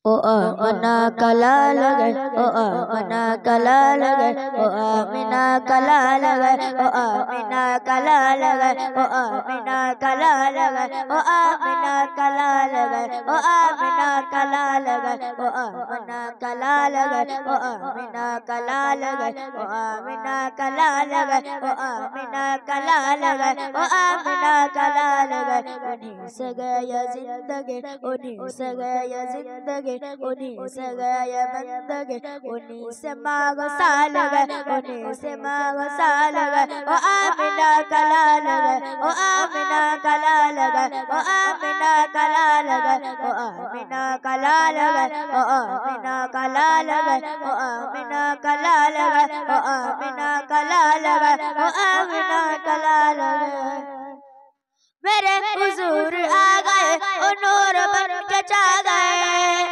او آمنہ کا لال گئے، او آمنہ کا لال گئے، او آمنہ کا لال گئے، او آمنہ کا لال گئے، او آمنہ کا لال گئے، او آمنہ کا لال گئے، او آمنہ کا لال گئے، او آمنہ کا لال گئے، او آمنہ کا لال گئے، او آمنہ کا لال گئے، او آمنہ کا لال گئے، او آمنہ کا لال گئے۔ انہیں سے گیا زندگی، انہیں سے گیا زندگی، انہیں سے گیا بندگی، انہیں سے مانگو سال گئے، انہیں سے مانگو سال گئے۔ او آمنہ کا لال گئے، او آمنہ کا لال گئے، او آمنہ کا لال گئے، او آمنہ کا لال گئے، او آمنہ کا لال گئے، او آمنہ کا لال گئے، او آمنہ کا لال گئے، او آمنہ کا لال گئے۔ میرے حضور آ گئے، او نور بن کے چھا گئے،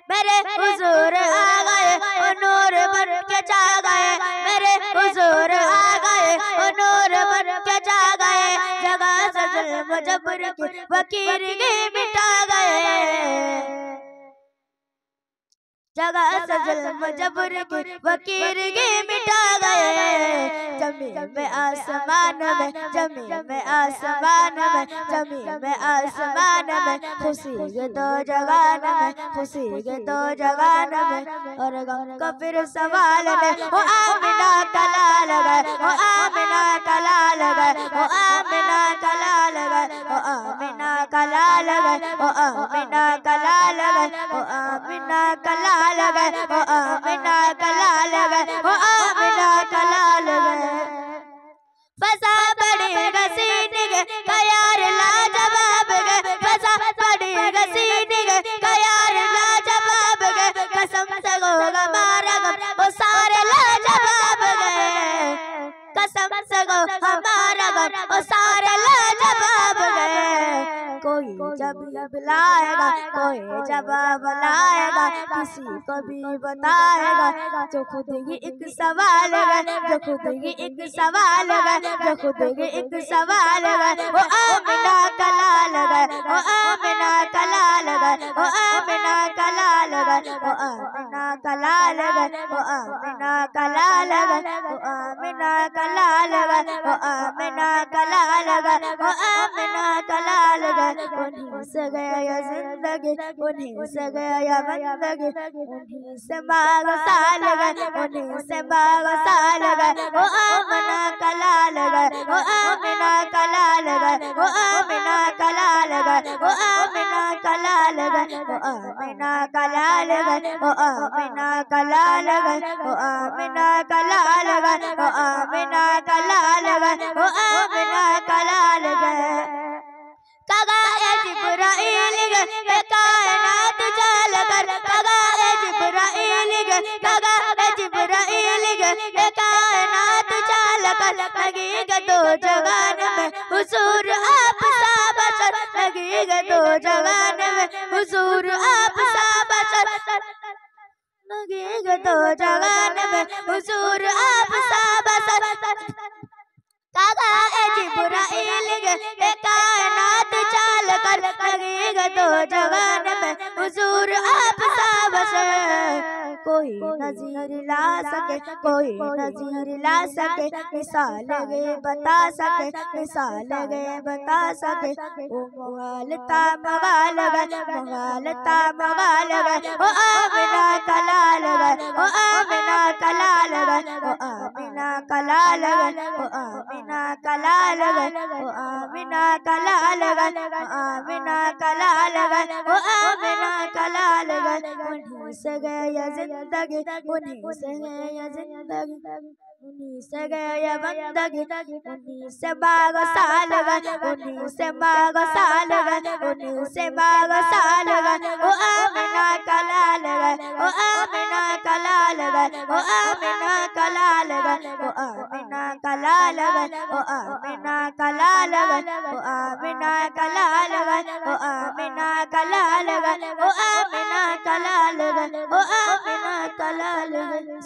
میرے حضور آ گئے، او نور بن کے چھا گئے، میرے حضور آ گئے، او نور بن کے چھا گئے۔ جگہ سے ظلم و جبر کی فقیرگی مٹا گئے، جگہ سے ظلم و جبر کی فقیرگی مٹا گئے۔ زمین میں آسمان میں، زمین میں آسمان میں، زمین میں آسمان میں، خوشی کے دو جگان میں، خوشی کے دو جگان میں، اور غم کا پھر سوال میں۔ او آمنہ کا لال گئے، او آمنہ کا لال گئے، او آمنہ کا لال گئے، او آمنہ کا لال گئے، او آمنہ کا لال گئے، او آمنہ کا لال گئے، او آمنہ کا لال گئے، او آمنہ کا لال گئے۔ فضا بڑی گسین گئے، کیار لاجواب گئے، فضا بڑی گسین گئے، کیار لاجواب گئے، قسم سے گو ہمارا غم وہ سارے لاجواب گئے، قسم سے گو ہمارا غم وہ سارے لاجواب گئے۔ کوئی جواب لائے گا، کوئی جواب لائے گا، کسی کو بھی بتائے گا، جو خود ہی ایک سوال ہے، جو خود ہی ایک سوال ہے، جو خود ہی ایک سوال ہے۔ او آمنہ کا لال گئے، او آمنہ کا لال گئے، او آمنہ کا لال گئے، او آمنہ کا لال گئے، او آمنہ کا لال گئے، او آمنہ کا لال گئے، او آمنہ کا لال گئے، او آمنہ کا لال گئے۔ انہیں سے گیا زندگی، انہیں سے گیا بندگی، انہیں سے مانگو سال گئے، انہیں سے مانگو سال گئے۔ او آمنہ کا لال گئے، او آمنہ کا لال گئے، او آمنہ کا لال گئے، او آمنہ کا لال گئے، او آمنہ کا لال گئے، او آمنہ کا لال گئے، او آمنہ کا لال گئے، او آمنہ کا لال گئے، او آمنہ کا لال گئے۔ کہا اے جبرائیل گئے، اے کائنات جال کر، کہا اے جبرائیل گئے، کہا اے جبرائیل گئے، اے کائنات جال کر، لگی گے دو جگان میں حضور آپ سا بشر، لگی گے دو جگان میں حضور آپ سا بشر، لگی گے دو جگان میں حضور آپ سا بشر۔ کہا اے جبرائیل گئے، اے کائنات چال کر، لگی گے دو جگان میں حضور آپ سا بشر۔ کوئی نظیر لا سکے، کوئی نظیر لا سکے، مثال گئے بتا سکے، مثال گئے بتا سکے۔ او مغالطہ مغال گئے، مغالطہ مغال گئے، او آمنہ کا لال گئے، او آمنہ کا لال گئے، او آمنہ کا لال گئے، او آمنہ کا لال گئے، او آمنہ کا لال گئے، او آمنہ کا لال گئے، او آمنہ کا لال گئے۔ انہیں سے گیا زندگی، انہیں سے گیا زندگی، انہیں سے گیا بندگی، انہیں سے مانگو سال گئے، انہیں سے مانگو سال گئے، انہیں سے مانگو سال گئے۔ او آمنہ کا لال گئے، او آمنہ کا لال گئے، او آمنہ کا لال گئے، او آمنہ کا لال گئے، او آمنہ کا لال گئے، او آمنہ کا لال گئے، او آمنہ کا لال گئے، او آمنہ کا لال گئے، او آمنہ کا لال گئے۔